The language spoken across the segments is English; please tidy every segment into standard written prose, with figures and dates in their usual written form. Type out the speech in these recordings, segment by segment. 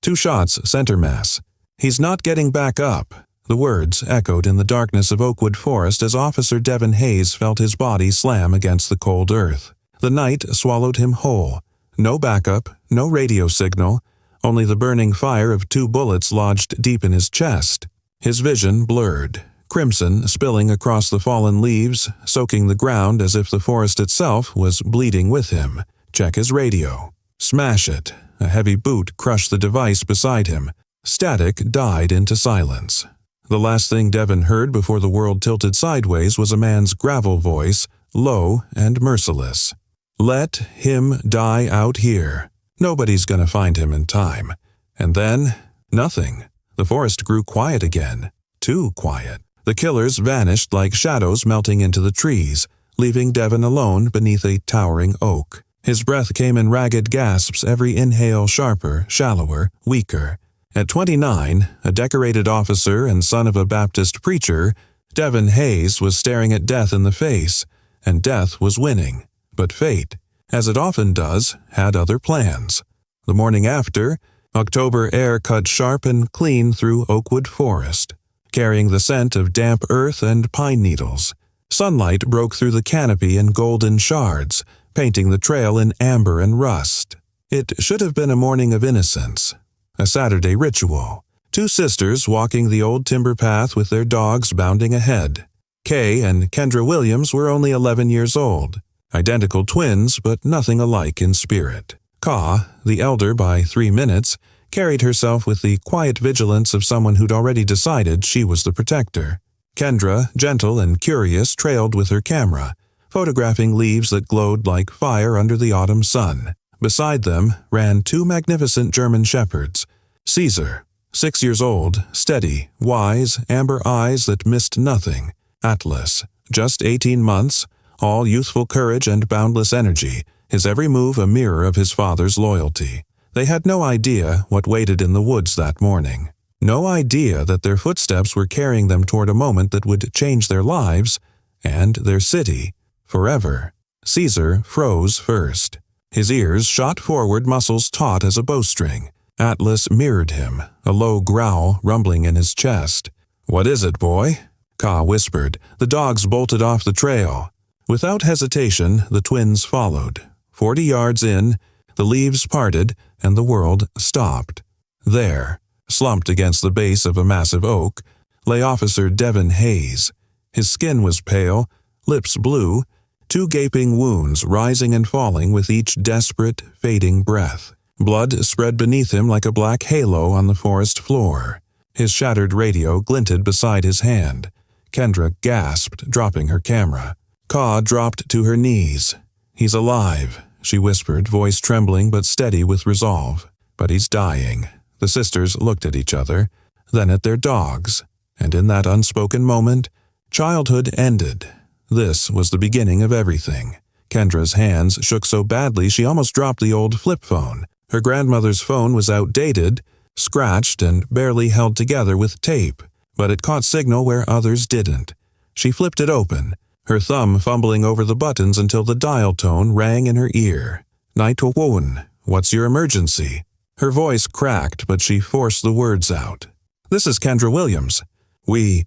2 shots, center mass. He's not getting back up. The words echoed in the darkness of Oakwood Forest as Officer Devin Hayes felt his body slam against the cold earth. The night swallowed him whole. No backup, no radio signal, only the burning fire of 2 bullets lodged deep in his chest. His vision blurred, crimson spilling across the fallen leaves, soaking the ground as if the forest itself was bleeding with him. Check his radio. Smash it. A heavy boot crushed the device beside him. Static died into silence. The last thing Devin heard before the world tilted sideways was a man's gravel voice, low and merciless. Let him die out here. Nobody's gonna find him in time. And then, nothing. The forest grew quiet again. Too quiet. The killers vanished like shadows melting into the trees, leaving Devin alone beneath a towering oak. His breath came in ragged gasps, every inhale sharper, shallower, weaker. At 29, a decorated officer and son of a Baptist preacher, Devin Hayes was staring at death in the face, and death was winning. But fate, as it often does, had other plans. The morning after, October air cut sharp and clean through Oakwood Forest, carrying the scent of damp earth and pine needles. Sunlight broke through the canopy in golden shards, painting the trail in amber and rust. It should have been a morning of innocence, a Saturday ritual. 2 sisters walking the old timber path with their dogs bounding ahead. Kay and Kendra Williams were only 11 years old. Identical twins, but nothing alike in spirit. Ka, the elder by 3 minutes, carried herself with the quiet vigilance of someone who'd already decided she was the protector. Kendra, gentle and curious, trailed with her camera, photographing leaves that glowed like fire under the autumn sun. Beside them ran 2 magnificent German shepherds. Caesar, 6 years old, steady, wise, amber eyes that missed nothing. Atlas, just 18 months, all youthful courage and boundless energy, his every move a mirror of his father's loyalty. They had no idea what waited in the woods that morning. No idea that their footsteps were carrying them toward a moment that would change their lives and their city forever. Caesar froze first. His ears shot forward, muscles taut as a bowstring. Atlas mirrored him, a low growl rumbling in his chest. "What is it, boy?" Ka whispered. The dogs bolted off the trail. Without hesitation, the twins followed. 40 yards in, the leaves parted, and the world stopped. There, slumped against the base of a massive oak, lay Officer Devin Hayes. His skin was pale, lips blue, 2 gaping wounds rising and falling with each desperate, fading breath. Blood spread beneath him like a black halo on the forest floor. His shattered radio glinted beside his hand. Kendra gasped, dropping her camera. Ka dropped to her knees. "He's alive," she whispered, voice trembling but steady with resolve. "But he's dying." The sisters looked at each other, then at their dogs, and in that unspoken moment, childhood ended. This was the beginning of everything. Kendra's hands shook so badly she almost dropped the old flip phone. Her grandmother's phone was outdated, scratched and barely held together with tape, but it caught signal where others didn't. She flipped it open, her thumb fumbling over the buttons until the dial tone rang in her ear. "911, what's your emergency?" Her voice cracked, but she forced the words out. "This is Kendra Williams. We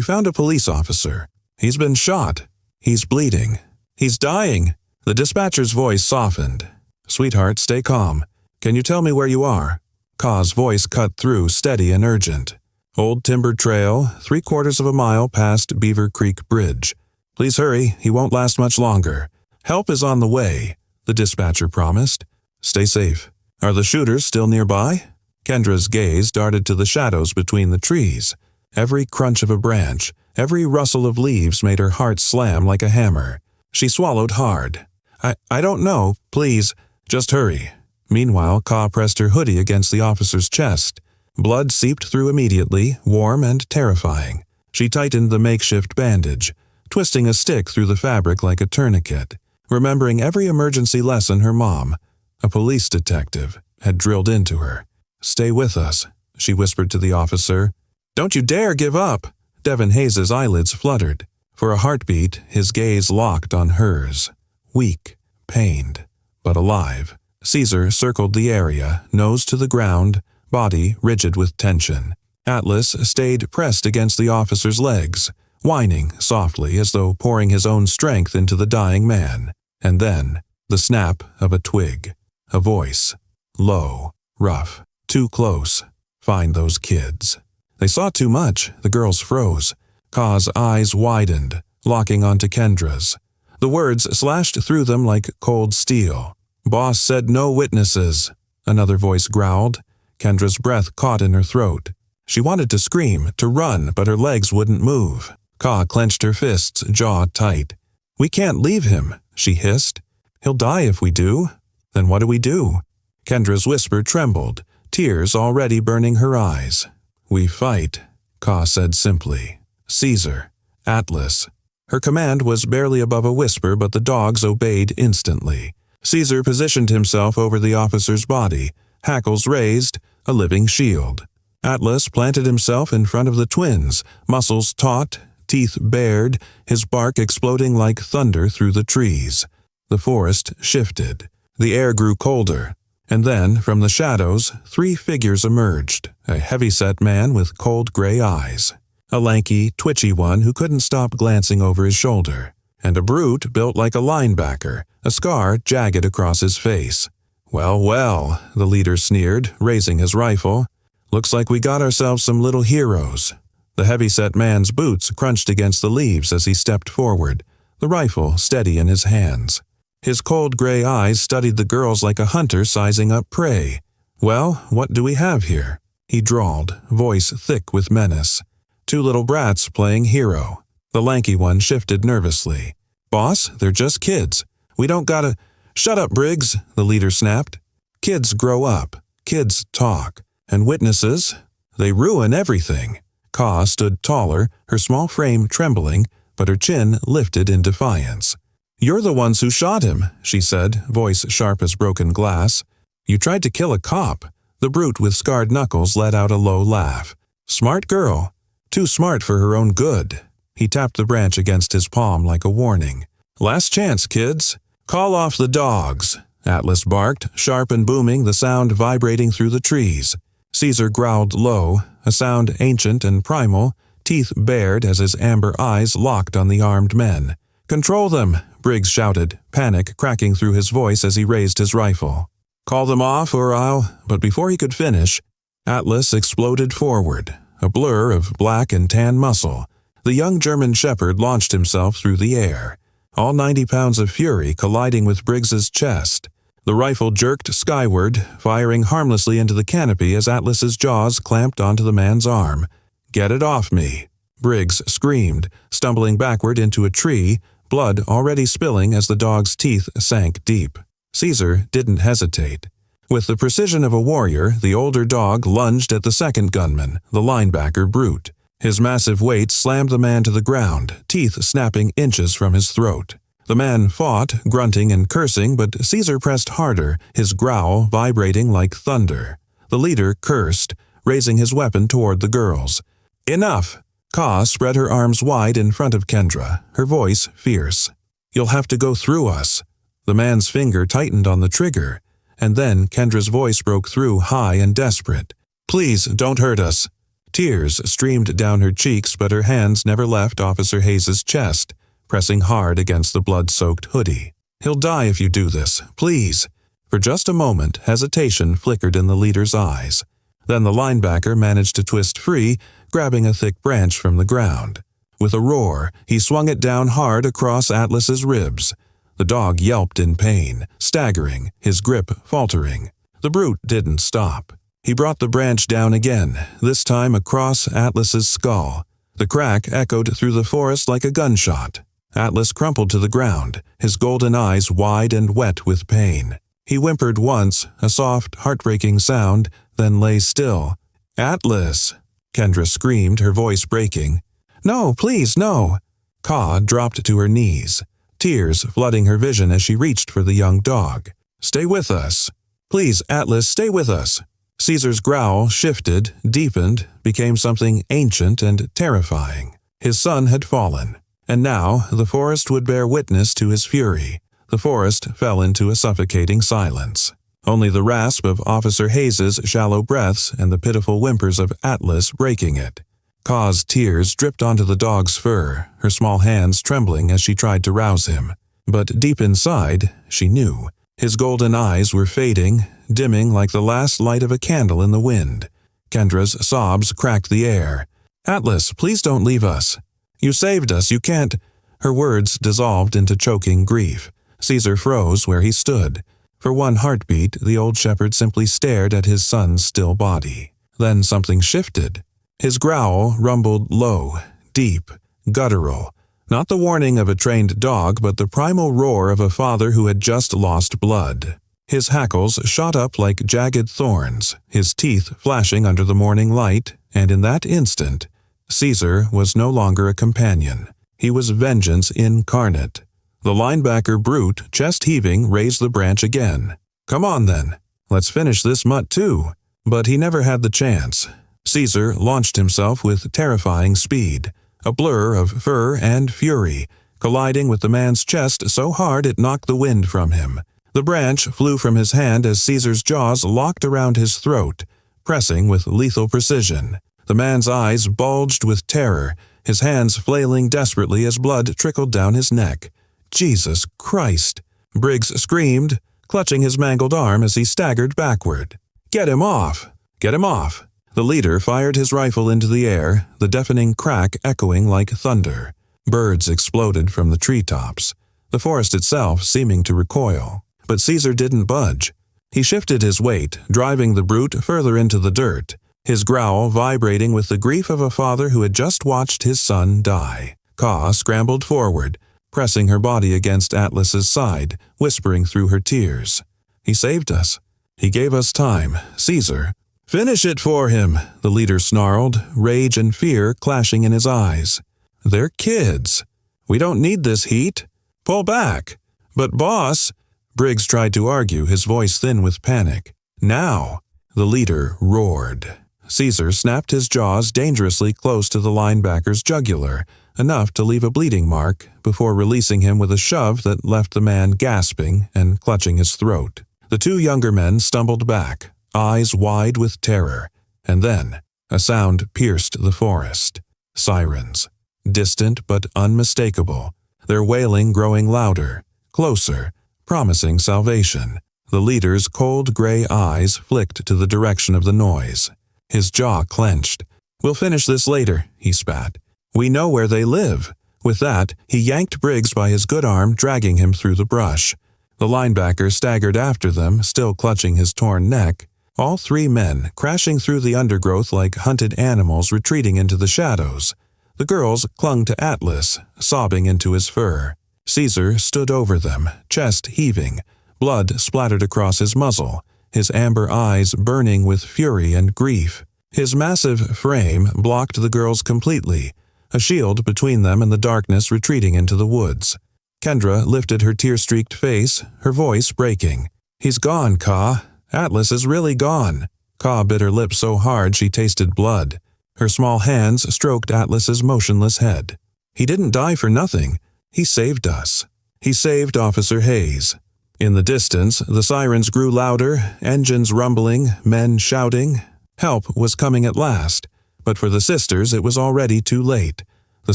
found a police officer. He's been shot. He's bleeding. He's dying." The dispatcher's voice softened. "Sweetheart, stay calm. Can you tell me where you are?" Ka's voice cut through, steady and urgent. "Old timber trail, 3/4 of a mile past Beaver Creek Bridge. Please hurry, he won't last much longer. Help is on the way," the dispatcher promised. "Stay safe. Are the shooters still nearby?" Kendra's gaze darted to the shadows between the trees. Every crunch of a branch, every rustle of leaves made her heart slam like a hammer. She swallowed hard. I don't know. Please, just hurry." Meanwhile, Ka pressed her hoodie against the officer's chest. Blood seeped through immediately, warm and terrifying. She tightened the makeshift bandage, twisting a stick through the fabric like a tourniquet, remembering every emergency lesson her mom, a police detective, had drilled into her. "Stay with us," she whispered to the officer. "Don't you dare give up!" Devin Hayes' eyelids fluttered. For a heartbeat, his gaze locked on hers. Weak, pained, but alive. Caesar circled the area, nose to the ground, body rigid with tension. Atlas stayed pressed against the officer's legs, whining softly as though pouring his own strength into the dying man. And then, the snap of a twig. A voice. Low, rough, too close. Find those kids. They saw too much. The girls froze. Ka's eyes widened, locking onto Kendra's. The words slashed through them like cold steel. Boss said no witnesses. Another voice growled. Kendra's breath caught in her throat. She wanted to scream, to run, but her legs wouldn't move. Ka clenched her fists, jaw tight. We can't leave him, she hissed. He'll die if we do. Then what do we do? Kendra's whisper trembled, tears already burning her eyes. We fight, Ka said simply. Caesar. Atlas. Her command was barely above a whisper, but the dogs obeyed instantly. Caesar positioned himself over the officer's body, hackles raised, a living shield. Atlas planted himself in front of the twins, muscles taut, teeth bared, his bark exploding like thunder through the trees. The forest shifted. The air grew colder. And then, from the shadows, 3 figures emerged, a heavy-set man with cold gray eyes, a lanky, twitchy one who couldn't stop glancing over his shoulder, and a brute built like a linebacker, a scar jagged across his face. Well, well, the leader sneered, raising his rifle. Looks like we got ourselves some little heroes. The heavy-set man's boots crunched against the leaves as he stepped forward, the rifle steady in his hands. His cold gray eyes studied the girls like a hunter sizing up prey. Well, what do we have here? He drawled, voice thick with menace. 2 little brats playing hero. The lanky one shifted nervously. Boss, they're just kids. We don't gotta— Shut up, Briggs, the leader snapped. Kids grow up. Kids talk. And witnesses? They ruin everything. Ka stood taller, her small frame trembling, but her chin lifted in defiance. You're the ones who shot him, she said, voice sharp as broken glass. You tried to kill a cop. The brute with scarred knuckles let out a low laugh. Smart girl. Too smart for her own good. He tapped the branch against his palm like a warning. Last chance, kids. Call off the dogs, Atlas barked, sharp and booming, the sound vibrating through the trees. Caesar growled low, a sound ancient and primal, teeth bared as his amber eyes locked on the armed men. Control them, Briggs shouted, panic cracking through his voice as he raised his rifle. Call them off or I'll— But before he could finish, Atlas exploded forward, a blur of black and tan muscle. The young German shepherd launched himself through the air, all 90 pounds of fury colliding with Briggs's chest. The rifle jerked skyward, firing harmlessly into the canopy as Atlas's jaws clamped onto the man's arm. Get it off me, Briggs screamed, stumbling backward into a tree, blood already spilling as the dog's teeth sank deep. Caesar didn't hesitate. With the precision of a warrior, the older dog lunged at the second gunman, the linebacker brute. His massive weight slammed the man to the ground, teeth snapping inches from his throat. The man fought, grunting and cursing, but Caesar pressed harder, his growl vibrating like thunder. The leader cursed, raising his weapon toward the girls. Enough! Ka spread her arms wide in front of Kendra, her voice fierce. You'll have to go through us. The man's finger tightened on the trigger, and then Kendra's voice broke through, high and desperate. Please, don't hurt us. Tears streamed down her cheeks, but her hands never left Officer Hayes's chest, pressing hard against the blood-soaked hoodie. He'll die if you do this, please. For just a moment, hesitation flickered in the leader's eyes. Then the linebacker managed to twist free, grabbing a thick branch from the ground. With a roar, he swung it down hard across Atlas's ribs. The dog yelped in pain, staggering, his grip faltering. The brute didn't stop. He brought the branch down again, this time across Atlas's skull. The crack echoed through the forest like a gunshot. Atlas crumpled to the ground, his golden eyes wide and wet with pain. He whimpered once, a soft, heartbreaking sound, then lay still. Atlas! Kendra screamed, her voice breaking. No, please, no! Ka dropped to her knees, tears flooding her vision as she reached for the young dog. Stay with us. Please, Atlas, stay with us. Caesar's growl shifted, deepened, became something ancient and terrifying. His son had fallen, and now the forest would bear witness to his fury. The forest fell into a suffocating silence. only the rasp of Officer Hayes's shallow breaths and the pitiful whimpers of Atlas breaking it. Ka's tears dripped onto the dog's fur, her small hands trembling as she tried to rouse him. But deep inside, she knew. His golden eyes were fading, dimming like the last light of a candle in the wind. Kendra's sobs cracked the air. "Atlas, please don't leave us. You saved us, you can't—" Her words dissolved into choking grief. Caesar froze where he stood. For one heartbeat, the old shepherd simply stared at his son's still body. Then something shifted. His growl rumbled low, deep, guttural. Not the warning of a trained dog, but the primal roar of a father who had just lost blood. His hackles shot up like jagged thorns, his teeth flashing under the morning light, and in that instant, Caesar was no longer a companion. He was vengeance incarnate. The linebacker brute, chest heaving, raised the branch again. "Come on then, let's finish this mutt too." But he never had the chance. Caesar launched himself with terrifying speed, a blur of fur and fury, colliding with the man's chest so hard it knocked the wind from him. The branch flew from his hand as Caesar's jaws locked around his throat, pressing with lethal precision. The man's eyes bulged with terror, his hands flailing desperately as blood trickled down his neck. "Jesus Christ!" Briggs screamed, clutching his mangled arm as he staggered backward. "Get him off! Get him off!" The leader fired his rifle into the air, the deafening crack echoing like thunder. Birds exploded from the treetops, the forest itself seeming to recoil. But Caesar didn't budge. He shifted his weight, driving the brute further into the dirt, his growl vibrating with the grief of a father who had just watched his son die. Ka scrambled forward, pressing her body against Atlas's side, whispering through her tears. "He saved us. He gave us time. Caesar." "Finish it for him," the leader snarled, rage and fear clashing in his eyes. "They're kids. We don't need this heat. Pull back." "But boss," Briggs tried to argue, his voice thin with panic. "Now," the leader roared. Caesar snapped his jaws dangerously close to the linebacker's jugular, enough to leave a bleeding mark, before releasing him with a shove that left the man gasping and clutching his throat. The two younger men stumbled back, eyes wide with terror, and then a sound pierced the forest. Sirens, distant but unmistakable, their wailing growing louder, closer, promising salvation. The leader's cold gray eyes flicked to the direction of the noise. His jaw clenched. "We'll finish this later," he spat. "We know where they live." With that, he yanked Briggs by his good arm, dragging him through the brush. The linebacker staggered after them, still clutching his torn neck. All three men, crashing through the undergrowth like hunted animals retreating into the shadows. The girls clung to Atlas, sobbing into his fur. Caesar stood over them, chest heaving, blood splattered across his muzzle, his amber eyes burning with fury and grief. His massive frame blocked the girls completely, a shield between them and the darkness retreating into the woods. Kendra lifted her tear-streaked face, her voice breaking. "He's gone, Ka. Atlas is really gone." Ka bit her lip so hard she tasted blood. Her small hands stroked Atlas's motionless head. "He didn't die for nothing. He saved us. He saved Officer Hayes." In the distance, the sirens grew louder, engines rumbling, men shouting. Help was coming at last, but for the sisters it was already too late. The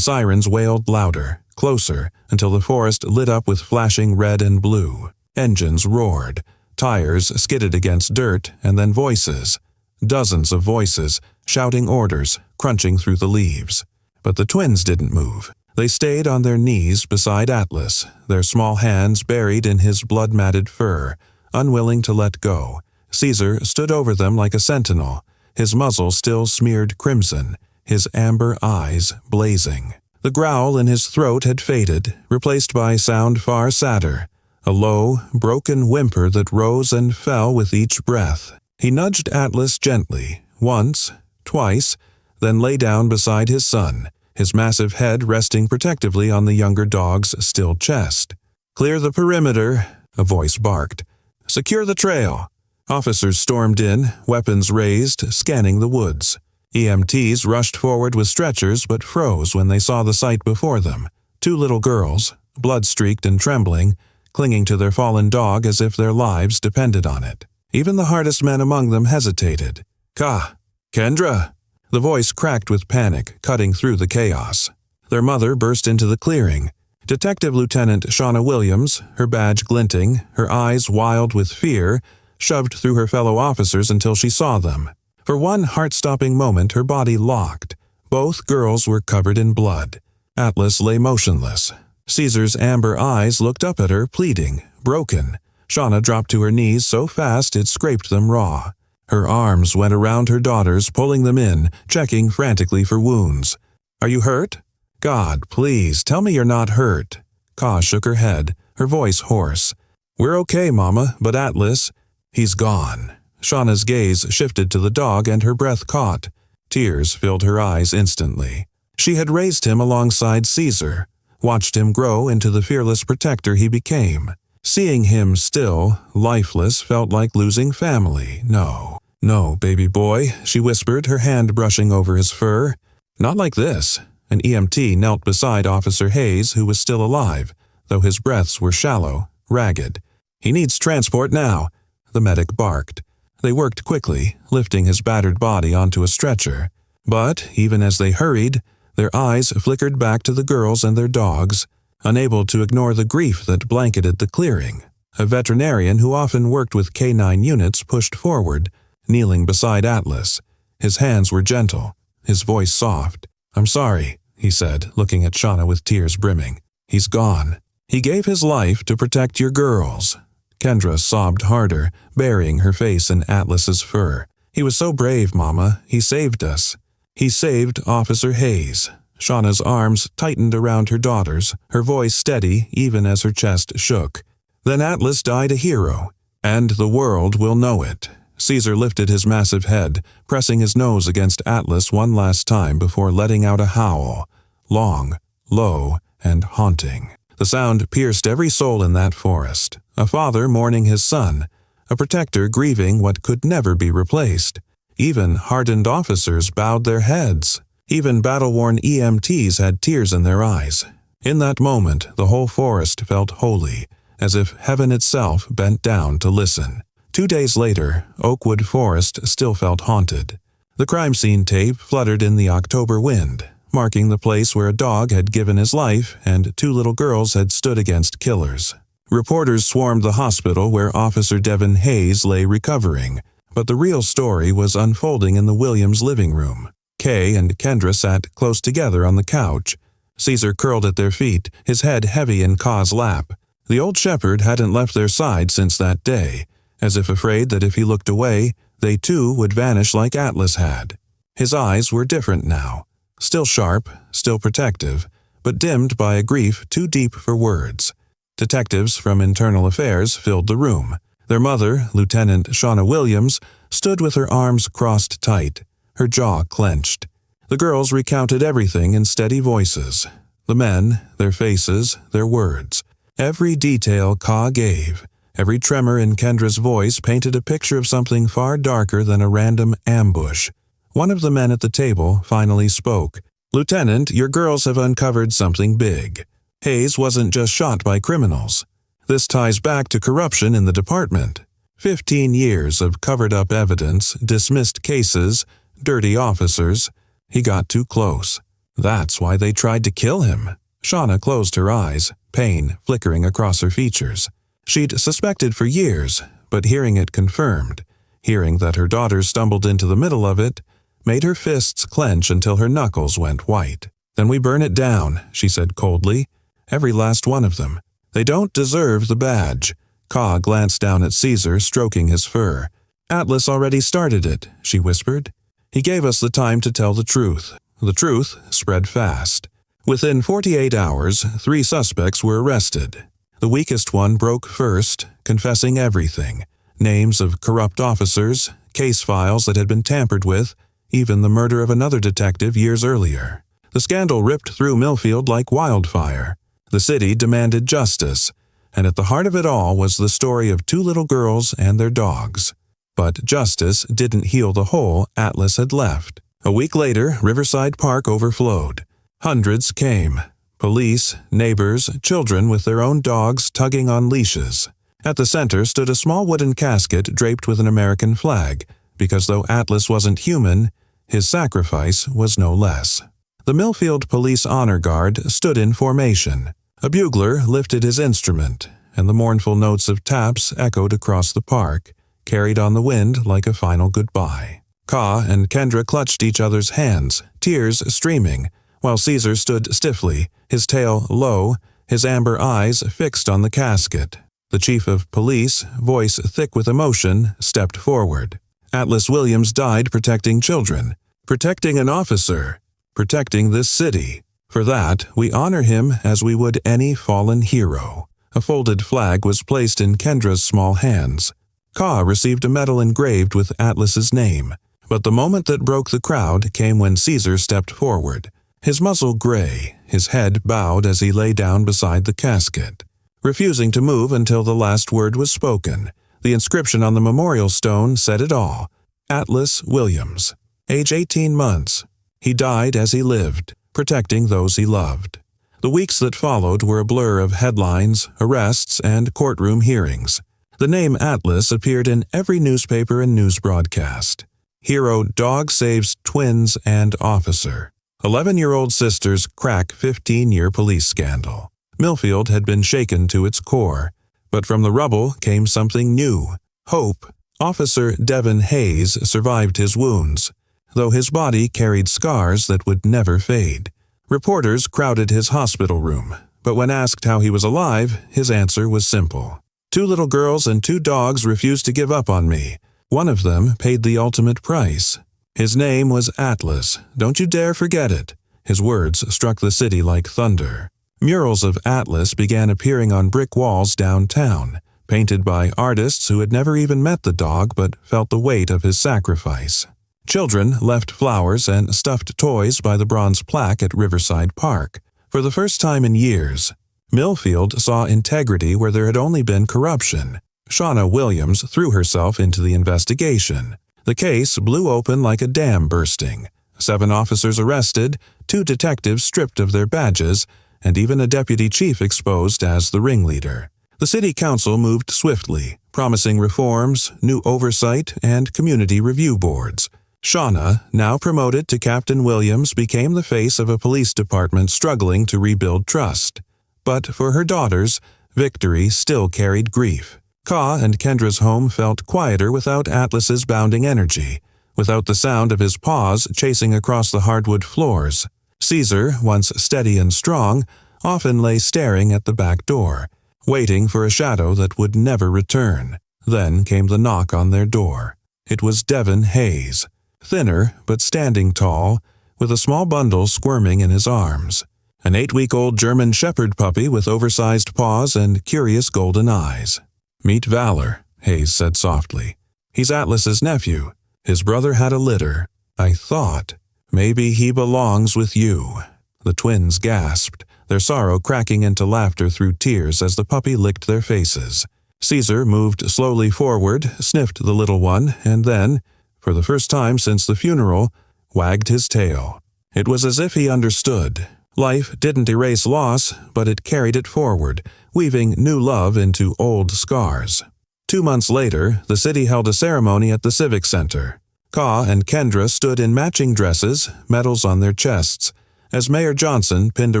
sirens wailed louder, closer, until the forest lit up with flashing red and blue. Engines roared, tires skidded against dirt, and then voices. Dozens of voices, shouting orders, crunching through the leaves. But the twins didn't move. They stayed on their knees beside Atlas, their small hands buried in his blood-matted fur, unwilling to let go. Caesar stood over them like a sentinel, his muzzle still smeared crimson, his amber eyes blazing. The growl in his throat had faded, replaced by sound far sadder, a low, broken whimper that rose and fell with each breath. He nudged Atlas gently, once, twice, then lay down beside his son, his massive head resting protectively on the younger dog's still chest. "Clear the perimeter," a voice barked. "Secure the trail." Officers stormed in, weapons raised, scanning the woods. EMTs rushed forward with stretchers but froze when they saw the sight before them. Two little girls, blood-streaked and trembling, clinging to their fallen dog as if their lives depended on it. Even the hardest men among them hesitated. Kendra! The voice cracked with panic, cutting through the chaos. Their mother burst into the clearing. Detective Lieutenant Shauna Williams, her badge glinting, her eyes wild with fear, shoved through her fellow officers until she saw them. For one heart-stopping moment, her body locked. Both girls were covered in blood. Atlas lay motionless. Caesar's amber eyes looked up at her, pleading, broken. Shauna dropped to her knees so fast it scraped them raw. Her arms went around her daughters, pulling them in, checking frantically for wounds. "Are you hurt?" "God, please, tell me you're not hurt." Ka shook her head, her voice hoarse. "We're okay, Mama, but Atlas, he's gone." Shauna's gaze shifted to the dog and her breath caught. Tears filled her eyes instantly. She had raised him alongside Caesar, watched him grow into the fearless protector he became. Seeing him still, lifeless, felt like losing family. No, baby boy," she whispered, her hand brushing over his fur. "Not like this." An EMT knelt beside Officer Hayes, who was still alive, though his breaths were shallow, ragged. "He needs transport now," the medic barked. They worked quickly, lifting his battered body onto a stretcher. But, even as they hurried, their eyes flickered back to the girls and their dogs, unable to ignore the grief that blanketed the clearing. A veterinarian who often worked with K9 units pushed forward, kneeling beside Atlas. His hands were gentle, his voice soft. "I'm sorry," he said, looking at Shauna with tears brimming. "He's gone. He gave his life to protect your girls." Kendra sobbed harder, burying her face in Atlas's fur. "He was so brave, Mama. He saved us." "He saved Officer Hayes." Shauna's arms tightened around her daughters, her voice steady even as her chest shook. "Then Atlas died a hero, and the world will know it." Caesar lifted his massive head, pressing his nose against Atlas one last time before letting out a howl, long, low, and haunting. The sound pierced every soul in that forest. A father mourning his son, a protector grieving what could never be replaced. Even hardened officers bowed their heads. Even battle-worn EMTs had tears in their eyes. In that moment, the whole forest felt holy, as if heaven itself bent down to listen. 2 days later, Oakwood Forest still felt haunted. The crime scene tape fluttered in the October wind, marking the place where a dog had given his life and 2 little girls had stood against killers. Reporters swarmed the hospital where Officer Devin Hayes lay recovering, but the real story was unfolding in the Williams living room. Kay and Kendra sat close together on the couch. Caesar curled at their feet, his head heavy in Ka's lap. The old shepherd hadn't left their side since that day, as if afraid that if he looked away, they too would vanish like Atlas had. His eyes were different now, still sharp, still protective, but dimmed by a grief too deep for words. Detectives from Internal Affairs filled the room. Their mother, Lieutenant Shauna Williams, stood with her arms crossed tight, her jaw clenched. The girls recounted everything in steady voices. The men, their faces, their words. Every detail Ka gave. Every tremor in Kendra's voice painted a picture of something far darker than a random ambush. One of the men at the table finally spoke. "Lieutenant, your girls have uncovered something big. Hayes wasn't just shot by criminals. This ties back to corruption in the department. 15 years of covered-up evidence, dismissed cases, dirty officers. He got too close. That's why they tried to kill him." Shauna closed her eyes, pain flickering across her features. She'd suspected for years, but hearing it confirmed, hearing that her daughters stumbled into the middle of it, made her fists clench until her knuckles went white. "Then we burn it down," she said coldly. "Every last one of them. They don't deserve the badge." Ka glanced down at Caesar, stroking his fur. "Atlas already started it," she whispered. "He gave us the time to tell the truth." The truth spread fast. Within 48 hours, 3 suspects were arrested. The weakest one broke first, confessing everything. Names of corrupt officers, case files that had been tampered with, even the murder of another detective years earlier. The scandal ripped through Millfield like wildfire. The city demanded justice, and at the heart of it all was the story of 2 little girls and their dogs. But justice didn't heal the hole Atlas had left. A week later, Riverside Park overflowed. Hundreds came. Police, neighbors, children with their own dogs tugging on leashes. At the center stood a small wooden casket draped with an American flag, because though Atlas wasn't human, his sacrifice was no less. The Millfield Police Honor Guard stood in formation. A bugler lifted his instrument, and the mournful notes of taps echoed across the park, carried on the wind like a final goodbye. Ka and Kendra clutched each other's hands, tears streaming, while Caesar stood stiffly, his tail low, his amber eyes fixed on the casket. The chief of police, voice thick with emotion, stepped forward. Atlas Williams died protecting children, protecting an officer, protecting this city. For that, we honor him as we would any fallen hero. A folded flag was placed in Kendra's small hands. Ka received a medal engraved with Atlas's name, but the moment that broke the crowd came when Caesar stepped forward, his muzzle gray, his head bowed as he lay down beside the casket. Refusing to move until the last word was spoken, the inscription on the memorial stone said it all: Atlas Williams, age 18 months. He died as he lived, protecting those he loved. The weeks that followed were a blur of headlines, arrests, and courtroom hearings. The name Atlas appeared in every newspaper and news broadcast. Hero dog saves twins and officer. 11-year-old sisters crack 15-year police scandal. Millfield had been shaken to its core, but from the rubble came something new: hope. Officer Devin Hayes survived his wounds, though his body carried scars that would never fade. Reporters crowded his hospital room, but when asked how he was alive, his answer was simple. 2 little girls and 2 dogs refused to give up on me. One of them paid the ultimate price. His name was Atlas. Don't you dare forget it. His words struck the city like thunder. Murals of Atlas began appearing on brick walls downtown, painted by artists who had never even met the dog but felt the weight of his sacrifice. Children left flowers and stuffed toys by the bronze plaque at Riverside Park. For the first time in years, Millfield saw integrity where there had only been corruption. Shauna Williams threw herself into the investigation. The case blew open like a dam bursting. 7 officers arrested, 2 detectives stripped of their badges, and even a deputy chief exposed as the ringleader. The city council moved swiftly, promising reforms, new oversight, and community review boards. Shauna, now promoted to Captain Williams, became the face of a police department struggling to rebuild trust. But for her daughters, victory still carried grief. Ka and Kendra's home felt quieter without Atlas's bounding energy, without the sound of his paws chasing across the hardwood floors. Caesar, once steady and strong, often lay staring at the back door, waiting for a shadow that would never return. Then came the knock on their door. It was Devin Hayes, thinner but standing tall, with a small bundle squirming in his arms. An 8-week-old German Shepherd puppy with oversized paws and curious golden eyes. "Meet Valor," Hayes said softly. "He's Atlas's nephew. His brother had a litter. I thought, maybe he belongs with you." The twins gasped, their sorrow cracking into laughter through tears as the puppy licked their faces. Caesar moved slowly forward, sniffed the little one, and then, for the first time since the funeral, wagged his tail. It was as if he understood. Life didn't erase loss, but it carried it forward, weaving new love into old scars. 2 months later, the city held a ceremony at the Civic Center. Ka and Kendra stood in matching dresses, medals on their chests, as Mayor Johnson pinned a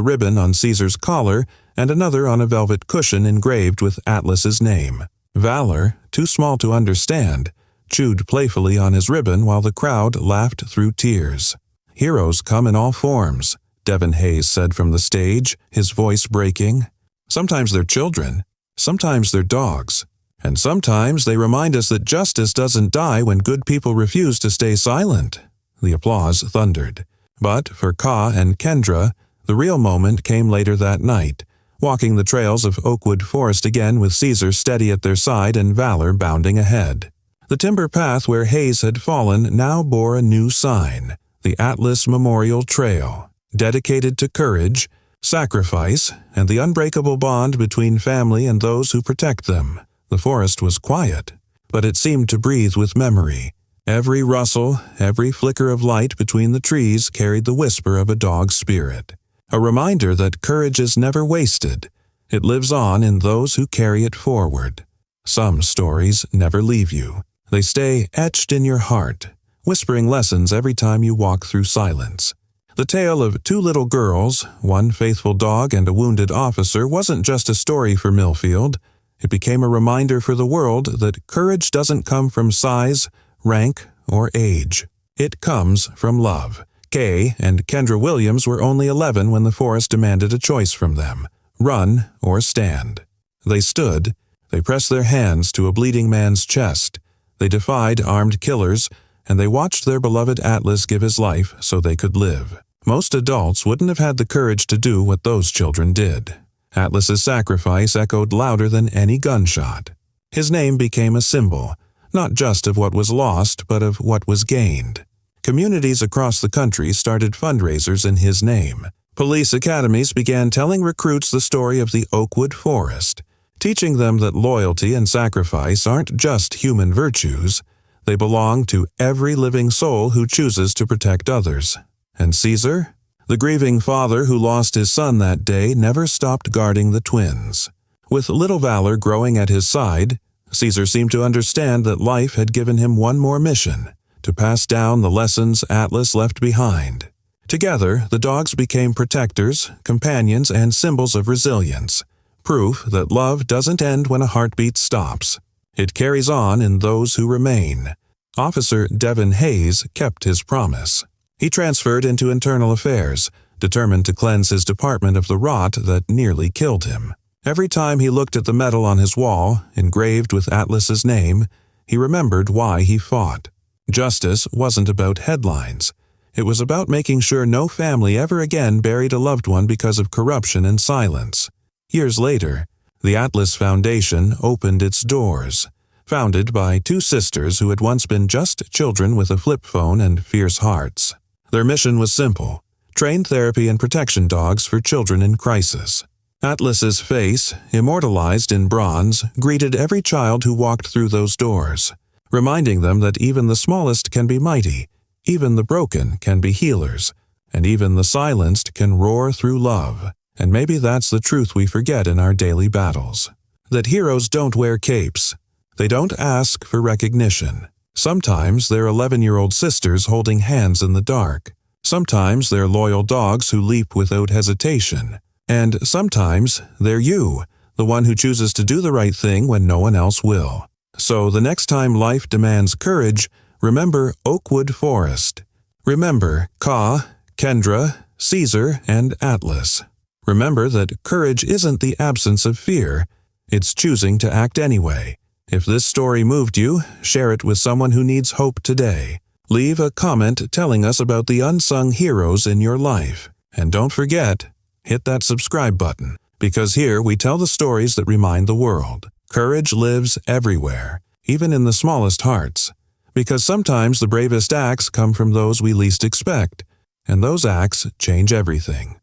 ribbon on Caesar's collar and another on a velvet cushion engraved with Atlas's name. Valor, too small to understand, chewed playfully on his ribbon while the crowd laughed through tears. "Heroes come in all forms," Devin Hayes said from the stage, his voice breaking. "Sometimes they're children, sometimes they're dogs, and sometimes they remind us that justice doesn't die when good people refuse to stay silent." The applause thundered. But for Ka and Kendra, the real moment came later that night, walking the trails of Oakwood Forest again with Caesar steady at their side and Valor bounding ahead. The timber path where Hayes had fallen now bore a new sign, the Atlas Memorial Trail, dedicated to courage, sacrifice, and the unbreakable bond between family and those who protect them. The forest was quiet, but it seemed to breathe with memory. Every rustle, every flicker of light between the trees carried the whisper of a dog's spirit, a reminder that courage is never wasted. It lives on in those who carry it forward. Some stories never leave you. They stay etched in your heart, whispering lessons every time you walk through silence. The tale of two little girls, one faithful dog and a wounded officer, wasn't just a story for Millfield. It became a reminder for the world that courage doesn't come from size, rank, or age. It comes from love. Kay and Kendra Williams were only 11 when the forest demanded a choice from them: run or stand. They stood. They pressed their hands to a bleeding man's chest. They defied armed killers, and they watched their beloved Atlas give his life so they could live. Most adults wouldn't have had the courage to do what those children did. Atlas's sacrifice echoed louder than any gunshot. His name became a symbol, not just of what was lost, but of what was gained. Communities across the country started fundraisers in his name. Police academies began telling recruits the story of the Oakwood Forest, teaching them that loyalty and sacrifice aren't just human virtues. They belong to every living soul who chooses to protect others. And Caesar? The grieving father who lost his son that day never stopped guarding the twins. With little Valor growing at his side, Caesar seemed to understand that life had given him one more mission: to pass down the lessons Atlas left behind. Together, the dogs became protectors, companions, and symbols of resilience, proof that love doesn't end when a heartbeat stops. It carries on in those who remain. Officer Devin Hayes kept his promise. He transferred into internal affairs, determined to cleanse his department of the rot that nearly killed him. Every time he looked at the medal on his wall, engraved with Atlas's name, he remembered why he fought. Justice wasn't about headlines. It was about making sure no family ever again buried a loved one because of corruption and silence. Years later, the Atlas Foundation opened its doors. Founded by two sisters who had once been just children with a flip phone and fierce hearts. Their mission was simple: train therapy and protection dogs for children in crisis. Atlas's face, immortalized in bronze, greeted every child who walked through those doors, reminding them that even the smallest can be mighty, even the broken can be healers, and even the silenced can roar through love. And maybe that's the truth we forget in our daily battles. That heroes don't wear capes. They don't ask for recognition. Sometimes they're 11-year-old sisters holding hands in the dark. Sometimes they're loyal dogs who leap without hesitation. And sometimes they're you, the one who chooses to do the right thing when no one else will. So the next time life demands courage, remember Oakwood Forest. Remember Ka, Kendra, Caesar, and Atlas. Remember that courage isn't the absence of fear. It's choosing to act anyway. If this story moved you, share it with someone who needs hope today. Leave a comment telling us about the unsung heroes in your life. And don't forget, hit that subscribe button, because here we tell the stories that remind the world. Courage lives everywhere, even in the smallest hearts. Because sometimes the bravest acts come from those we least expect, and those acts change everything.